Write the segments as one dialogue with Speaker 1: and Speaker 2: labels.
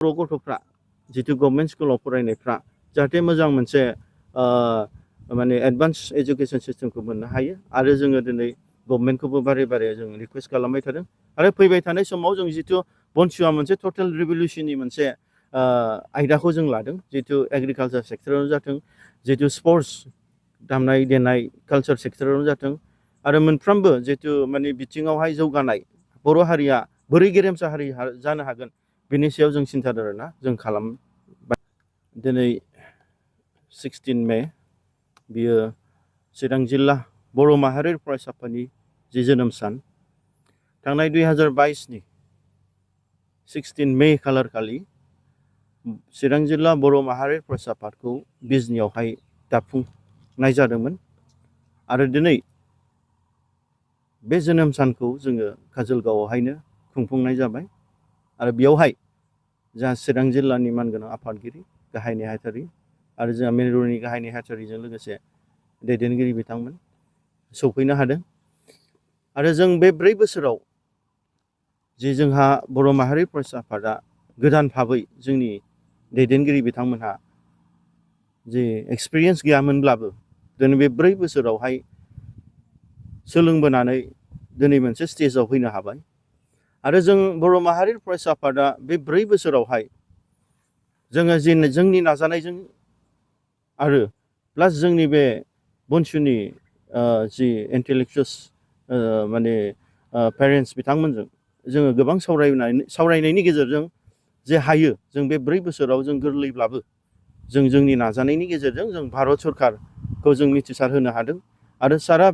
Speaker 1: बर' गथ'फ्रा जितु गभर्नमेन्ट स्कुलाव फरायनायफ्रा जाहाथे मोजां मोनसे माने एडभान्स एजुकेशन सिस्टेमखौ मोननो हायो आरो जोङो दिनै गभर्नमेन्टखौबो बारे बारे जों रिक्वेस्ट खालामबाय थादों आरो फैबाय थानाय समाव जों जितु बनसुआ मोनसे टटेल रिभलिउसननि मोनसे आयदाखौ जों लादों जितु एग्रिकालचार सेक्टरावनो जाथों जितु स्पर्ट्स दामनाय देनाय कालचार सेक्टरावनो जाथों आरो मोनफ्रोमबो जितु माने बिथिङावहाय जौगानाय बर' हारिया बोरै गेरेमसा हारि जानो हागोन बेनि सायाव जों सिन्था धारना जों खालामबाय दिनै 16 मे बियो चिरां जिल्ला बर' माहारि फरायसा आफादनि जि जोनोम सान थांनाय 2022 नि 16 मे खालार खालि चिरां जिल्ला बर' माहारि फरायसा आफादखौ बिजनियावहाय दाफुंनाय जादोंमोन आरो दिनै बे जोनोम सानखौ जोङो काजलगावआवहायनो खुंफुंनाय जाबाय आरो बेयावहाय जोंहा चिरां जिल्लानि मानगोनां आफादगिरि गाहाय नेहाथारि आरो जोंहा मेरुनि गाहाय नेहाथारिजों लोगोसे दैदेनगिरि बिथांमोन सौफैनो हादों आरो जों बे 4 बोसोराव जे जोंहा बर' माहारि फरायसा आफादा गोदान भाबै जोंनि दैदेनगिरि बिथांमोनहा जे एक्सपिरियेन्स गैयामोनब्लाबो दिनै बे 4 बोसोरावहाय सोलोंबोनानै दिनै मोनसे स्टेजाव फैनो हाबाय आरो जों बर' माहारि फरायसा आफादा बे 4 बोसोरावहाय जोङो जोंनि नाजानायजों आरो प्लास जोंनि बे बनसुनि जि इन्टेलेक्चुयल्स माने पेरेन्टस बिथांमोनजों जोङो गोबां सावरायनायनि गेजेरजों जे हायो जों बे 4 बोसोराव जों गोरलैब्लाबो जों जोंनि नाजानायनि गेजेरजों जों भारत सरकारखौ जों मिथिसार होनो हादों आरो सारा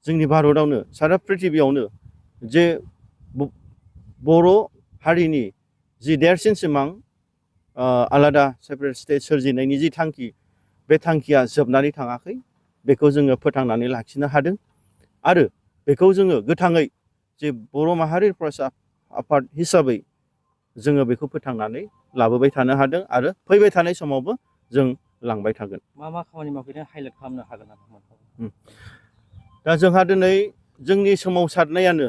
Speaker 1: जोंनि भारतआवनो सारा पृथिबियावनो जे बर' हारिनि जि देरसिन सिमां आलादा सेपारेट स्टेट सोरजिनायनि जि थांखि बे थांखिया जोबनानै थाङाखै बेखौ जोङो फोथांनानै लाखिनो हादों आरो बेखौ जोङो गोथाङै जे बर' माहारि फरायसा आफाद हिसाबै जोङो बेखौ फोथांनानै लाबोबाय थानो हादों आरो फैबाय थानाय समावबो जों लांबाय थागोन मा खामानि मावफैदों हाइलाइट खालामनो हागोन नामा दा जोंहा दिनै जोंनि सोमावसारनायानो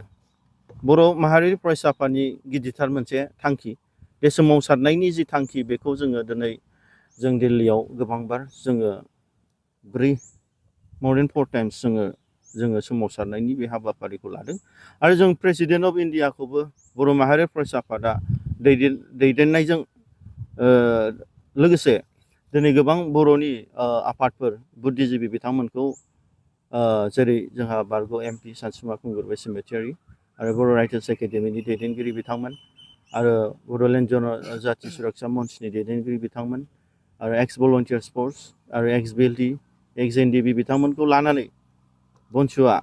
Speaker 1: बर' माहारि फरायसा आफादनि गिदिरथार मोनसे थांखि बे सोमावसारनायनि जि थांखि बेखौ जोङो दिनै जों दिल्लीयाव गोबांबार जोङो 4 टाइम्स जोङो सोमावसारनायनि बे हाबाफारिखौ लादों आरो जों प्रेसिडेन्ट अफ इन्डियाखौबो बर' माहारि फरायसा आफादा दैदेननायजों लोगोसे दिनै गोबां बर'नि आफादफोर बुद्धिजिबि बिथांमोनखौ जेरै जोंहा बारग' MP सानसुमा खुंगुर बसुमतारी आरो बर' राइटार्स एकाडेमिनि दैदेनगिरि बिथांमोन आरो बड'लेण्ड जनजाति सुरक्षा मन्चनि दैदेनगिरि बिथांमोन आरो एक्स भलन्टियार स्पर्ट्स आरो एक्स BLT एक्स NDB बिथांमोनखौ लानानै बनसुआ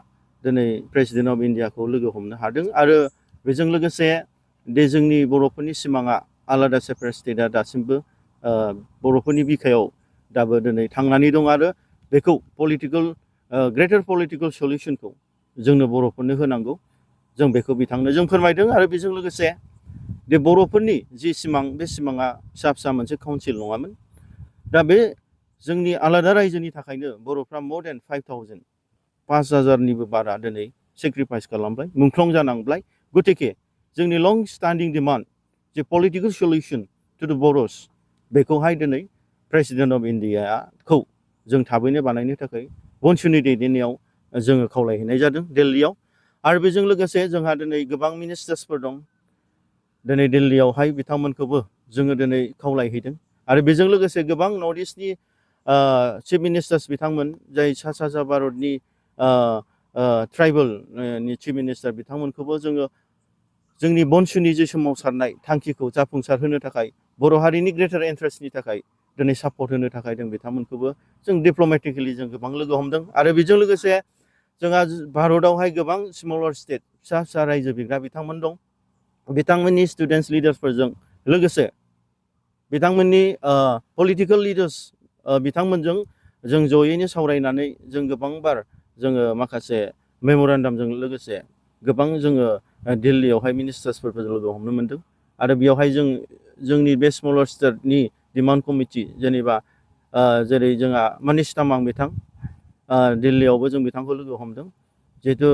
Speaker 1: दिनै प्रेसिडेन्ट अफ इन्डियाखौ लोगो हमनो हादों आरो बेजों लोगोसे दे जोंनि बर'फोरनि सिमाङा आलादा सेपारेट स्टेटआ दासिमबो बर'फोरनि बिखायाव दाबो दिनै थांनानै दं आरो बेखौ ग्रेटार पलिटिकेल सलिउसनखौ जोंनो बर'फोरनो होनांगौ जों बेखौ बिथांनो जों फोरमायदों आरो बेजों लोगोसे बे बर'फोरनि जि सिमां बे सिमाङा फिसा फिसा मोनसे काउन्सिल नङामोन दा बे जोंनि आलादा रायजोनि थाखायनो बर'फ्रा more than 5,000निबो बारा दिनै सेक्रिफाइस खालामबाय मुंख्लं जानांबाय गतिके जोंनि लं स्टेन्डिं डिमान्ड जे पलिटिकेल सलिउसन टु द बर'स बेखौहाय दिनै प्रेसिडेन्ट अफ इन्डियाखौ जों थाबैनो बानायनो थाखाय बनसुनि दैदेननायाव जोङो खावलायहैनाय जादों दिल्लीयाव आरो बेजों लोगोसे जोंहा दिनै गोबां मिनिस्टार्सफोर दं दिनै दिल्लीयावहाय बिथांमोनखौबो जोङो दिनै खावलायहैदों आरो बेजों लोगोसे गोबां नर्थ इस्टनि चिफ मिनिस्टार्स बिथांमोन जाय सा सानजा भारतनि ट्राइबेलनि चिफ मिनिस्टार बिथांमोनखौबो जोङो जोंनि बनसुनि जे सोमावसारनाय थांखिखौ जाफुंसार होनो थाखाय बर' हारिनि ग्रेटार इन्टारेस्टनि थाखाय दिनै सापर्ट होनो थाखाय जों बिथांमोनखौबो जों डिप्ल'मेटिकेलि जों गोबां लोगो हमदों आरो बेजों लोगोसे जोंहा भारतआवहाय गोबां स्मलार स्टेट फिसा फिसा रायजो बिग्रा बिथांमोन दं बिथांमोननि स्टुडेन्टस लिडार्सफोरजों लोगोसे बिथांमोननि पलिटिकेल लिडार्स बिथांमोनजों जों जयैनो सावरायनानै जों गोबांबार जोङो माखासे मेम'रेन्डामजों लोगोसे गोबां जोङो दिल्लीयावहाय मिनिस्टार्सफोरखौ लोगो हमनो मोन्दों आरो बेयावहाय जोंनि बे स्मलार स्टेटनि डिमान्ड कमिटि जेनेबा जेरै जोंहा मनीष तामां बिथां दिल्लीयावबो जों बिथांखौ लोगो हमदों जिहेतु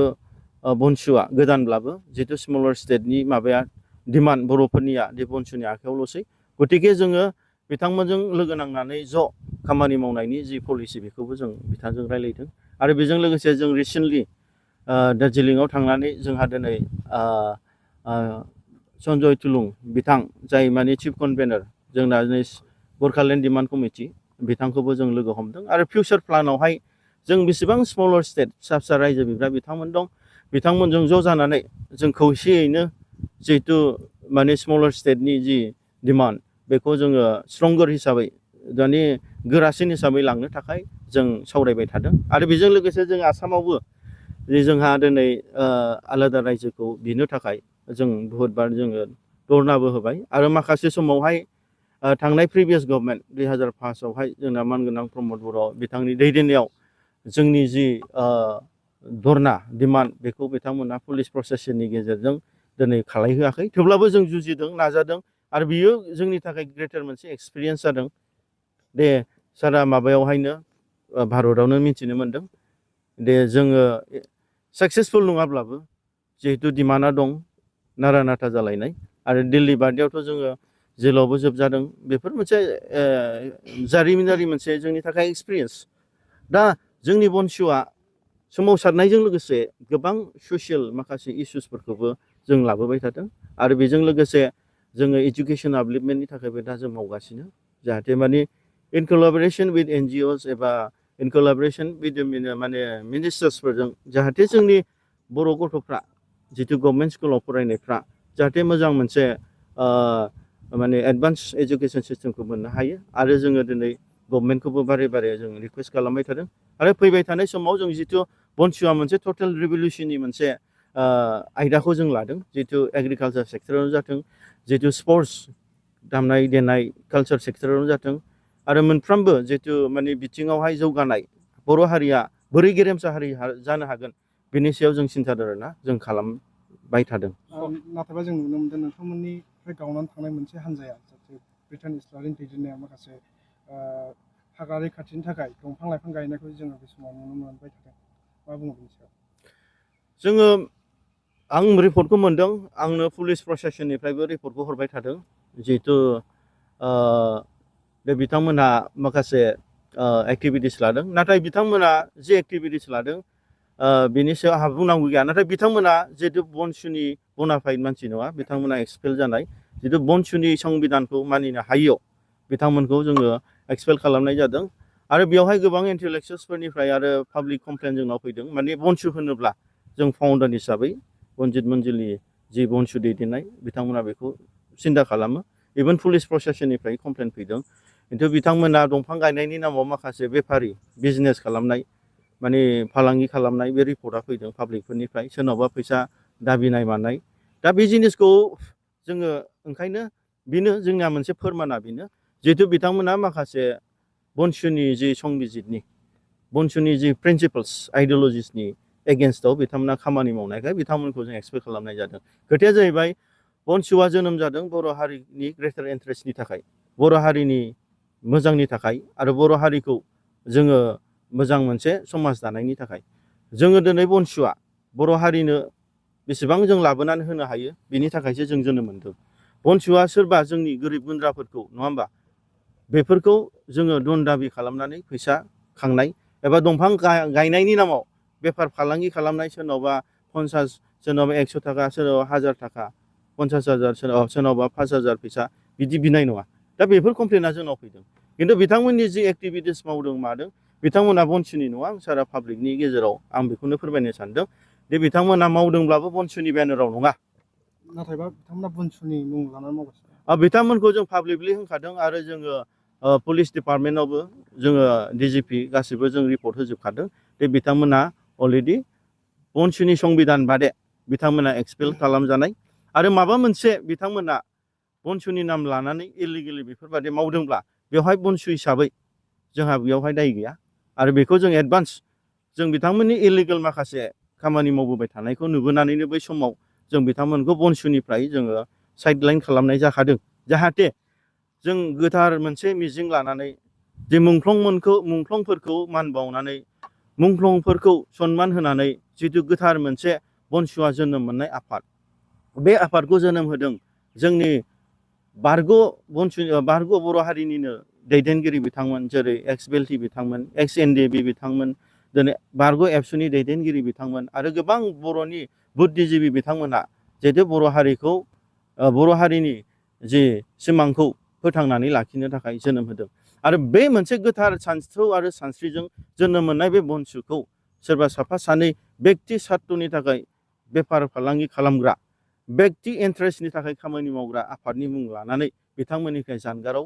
Speaker 1: बनसुआ गोदानब्लाबो जिहेतु स्मलार स्टेटनि माबाया डिमान्ड बर'फोरनिया बे बनसुनि आखायावल'सै गतिके जोङो बिथांमोनजों लोगो नांनानै ज' खामानि मावनायनि जि पलिसि बेखौबो जों बिथांजों रायलायदों आरो बेजों लोगोसे जों रिसेन्टलि दार्जिलिंआव थांनानै जोंहा दिनै सन्जय तुलुं बिथां जाय माने चिफ कनभेनर जोंना गोरखालेण्ड डिमान्ड कमिटि बिथांखौबो जों लोगो हमदों आरो फिउचार प्लानावहाय जों बेसेबां स्मलार स्टेट फिसा फिसा रायजो बिग्रा बिथांमोन दं बिथांमोनजों ज' जानानै जों खौसेयैनो जिहेतु माने स्मलार स्टेटनि जि डिमान्ड बेखौ जोङो स्ट्रंगार हिसाबै माने गोरासिन हिसाबै लांनो थाखाय जों सावरायबाय थादों आरो बेजों लोगोसे जों आसामावबो जे जोंहा दिनै आलादा रायजोखौ बिनो थाखाय जों बहुतबार जोङो धरनाबो होबाय आरो माखासे समावहाय थांनाय प्रिभियास गभर्नमेन्ट 2005आवहाय जोंना मानगोनां प्रमद बर' बिथांनि दैदेननायाव जोंनि जि धरना डिमान्ड बेखौ बिथांमोना पुलिस प्रसेसननि गेजेरजों दिनै खालायहोआखै थेवब्लाबो जों जुजिदों नाजादों आरो बियो जोंनि थाखाय ग्रेटार मोनसे एक्सपिरियेन्स जादों दे सारा माबायावहायनो भारतआवनो मिथिनो मोन्दों दे जोङो साक्सेसफुल नङाब्लाबो जिहेतु डिमान्डआ दं नारा नाथा जालायनाय आरो दिल्ली बादियावथ' जोङो जेलावबो जोबजादों बेफोर मोनसे जारिमिनारि मोनसे जोंनि थाखाय एक्सपिरियेन्स दा जोंनि बनसुआ सोमावसारनायजों लोगोसे गोबां ससियेल माखासे इस्युसफोरखौबो जों लाबोबाय थादों आरो बेजों लोगोसे जोङो एजुकेसन आपलिपमेन्टनि थाखायबो दा जों मावगासिनो जाहाथे माने इन कलाबरेसन विथ NGOs एबा इन कलाबरेसन विथ माने मिनिस्टार्सफोरजों जाहाथे जोंनि बर' गथ'फ्रा जितु गभर्नमेन्ट स्कुलाव फरायनायफ्रा जाहाथे मोजां मोनसे माने एडभान्स एजुकेसन सिस्टेमखौ मोननो हायो आरो जोङो दिनै गभर्नमेन्टखौबो बारे बारे जों रिक्वेस्ट खालामबाय थादों आरो फैबाय थानाय समाव जों जितु बनसुआ मोनसे टटेल रिभलिउसननि मोनसे आयदाखौ जों लादों जितु एग्रिकालचार सेक्टरावनो जाथों जितु स्पर्ट्स दामनाय देनाय कालचार सेक्टरावनो जाथों आरो मोनफ्रोमबो जितु माने बिथिङावहाय जौगानाय बर' हारिया बोरै गेरेमसा हारि जानो हागोन बेनि सायाव जों सिन्था धारना जों खालामबाय थादों
Speaker 2: नाथायबा जों नुनो मोनदों नोंथांमोननिफ्राय गावनानै थांनाय मोनसे हान्जाया जाहाथे ब्रिटेन इस्लारिन दैदेननाया माखासे हाग्रा रैखाथिनि थाखाय दंफां लाइफां गायनायखौ जोङो बे समाव नुनो मोनबाय थादों मा बुङो बेनि सायाव
Speaker 1: जोङो आं रिपर्टखौ मोनदों आंनो पुलिस प्रशासननिफ्रायबो रिपर्टखौ हरबाय थादों जिहेतु बे बिथांमोनहा माखासे एक्टिभिटिस लादों नाथाय बिथांमोना जे एक्टिभिटिस लादों बिनि सायाव आंहा बुंनांगौ गैया नाथाय बिथांमोना जिहेतु बनसुनि बनाफाइड मानसि नङा बिथांमोना एक्सपेल जानाय जितु बनसुनि संबिधानखौ मानिनो हायियाव बिथांमोनखौ जोङो एक्सपेल खालामनाय जादों आरो बेवहाय गोबां इन्टेलेक्सुयेल्सफोरनिफ्राय आरो पाब्लिक कमप्लेन जोंनाव फैदों माने बनसु होनोब्ला जों फाउन्डार हिसाबै रनजित मन्जिलनि जि बनसु दैदेननाय बिथांमोना बेखौ सिन्था खालामो इभेन पुलिस प्रशासननिफ्राय कमप्लेन फैदों खिन्थु बिथांमोना दंफां गायनायनि नामाव माखासे बेफारि बिजनेस खालामनाय माने फालांगि खालामनाय बे रिपर्टआ फैदों पाब्लिकफोरनिफ्राय सोरनावबा फैसा दाबिनाय मानाय दा बे जिनिसखौ जोङो ओंखायनो बेनो जोंनिया मोनसे फोरमाना बेनो जिहेतु बिथांमोना माखासे बनसुनि जि संबिजितनि बनसुनि जि प्रिन्सिपल्स आइडियलजिसनि एगेन्स्टआव बिथांमोना खामानि मावनायखाय बिथांमोनखौ जों एक्सपेक्ट खालामनाय जादों खोथाया जाहैबाय बनसुआ जोनोम जादों बर' हारिनि ग्रेटार इन्टारेस्टनि थाखाय बर' हारिनि मोजांनि थाखाय आरो बर' हारिखौ जोङो मोजां मोनसे समाज दानायनि थाखाय जोङो दिनै बनसुआ बर' हारिनो बेसेबां जों लाबोनानै होनो हायो बिनि थाखायसो जों जोनोम मोनदों बनसुआ सोरबा जोंनि गोरिब गुन्द्राफोरखौ नङा होमबा बेफोरखौ जोङो दन दाबि खालामनानै फैसा खांनाय एबा दंफां गायनायनि नामाव बेफार फालांगि खालामनाय सोरनावबा 50 सोरनावबा 100 थाखा सोरनावबा 1000 थाखा 50,000 सोरनावबा 5,000 फैसा बिदि बिनाय नङा दा बेफोर कमप्लेना जोंनाव फैदों खिन्थु बिथांमोननि जि एक्टिभिटिस मावदों मादों बिथांमोना बनसुनि नङा सारा पाब्लिकनि गेजेराव आं बेखौनो फोरमायनो सानदों दे बिथांमोना मावदोंब्लाबो बनसुनि बेनाराव नङा
Speaker 2: नाथायबा बिथांमोना बनसुनि मुं लानानै मावगासिनो
Speaker 1: बिथांमोनखौ जों पाब्लिकलि होनखादों आरो जोङो पुलिस डिपार्टमेन्टआवबो जोङो DGP गासिबो जों रिपर्ट होजोबखादों दे बिथांमोना अलरेडि बनसुनि संबिधान बादे बिथांमोना एक्सपेल खालामजानाय आरो माबा मोनसे बिथांमोना बनसुनि नाम लानानै इलिगेलि बेफोरबायदि मावदोंब्ला बेवहाय बनसु हिसाबै जोंहा बेवहाय दाय गैया आरो बेखौ जों एडभान्स जों बिथांमोननि इलिगेल माखासे खामानि मावबोबाय थानायखौ नुबोनानैनो बै समाव जों बिथांमोनखौ बनसुनिफ्राय जोङो साइडलाइन खालामनाय जाखादों जाहाथे जों गोथार मोनसे मिजिं लानानै जे मुंख्लंफोरखौ मान बावनानै मुंख्लंफोरखौ सनमान होनानै जितु गोथार मोनसे बनसुआ जोनोम मोननाय आफाद बे आफादखौ जोनोम होदों जोंनि बारग' बर' हारिनिनो दैदेनगिरि बिथांमोन जेरै एक्स बेल्टि बिथांमोन एक्स एनडिएफबि बिथांमोन दिनै बारग' एबसुनि दैदेनगिरि बिथांमोन आरो गोबां बर'नि बुद्धिजिबि बिथांमोनहा जिहेथु बर' हारिनि जि सिमांखौ फोथांनानै लाखिनो थाखाय जोनोम होदों आरो बे मोनसे गोथार सानस्रौ आरो सानस्रिजों जोनोम मोननाय बे बनसुखौ सोरबा साफा सानै बेक्ति सार्टनि थाखाय बेफार फालांगि खालामग्रा बेक्ति इन्टारेस्टनि थाखाय खामानि मावग्रा आफादनि मुं लानानै बिथांमोननिफ्राय जानगाराव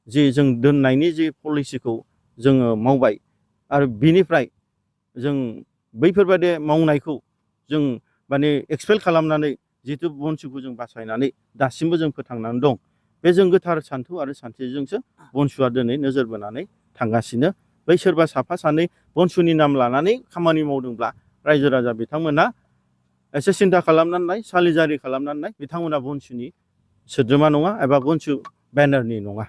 Speaker 1: जि जों दोननायनि जि पलिसिखौ जोङो मावबाय आरो बिनिफ्राय जों बैफोरबायदि मावनायखौ जों माने एक्सपेल खालामनानै जिथु बनसुखौ जों बासायनानै दासिमबो जों फोथांनानै दं बे जों गोथार सान्थौ आरो सान्थिजोंसो बनसुआ दिनै नोजोर बोनानै थांगासिनो बै सोरबा साफा सानै बनसुनि नाम लानानै खामानि मावदोंब्ला रायजो राजा बिथांमोना एसे सिन्था खालामनानै नाय सालिजारि खालामनानै नाय बिथांमोना बनसुनि सोद्रोमा नङा एबा बनसु बेनारनि नङा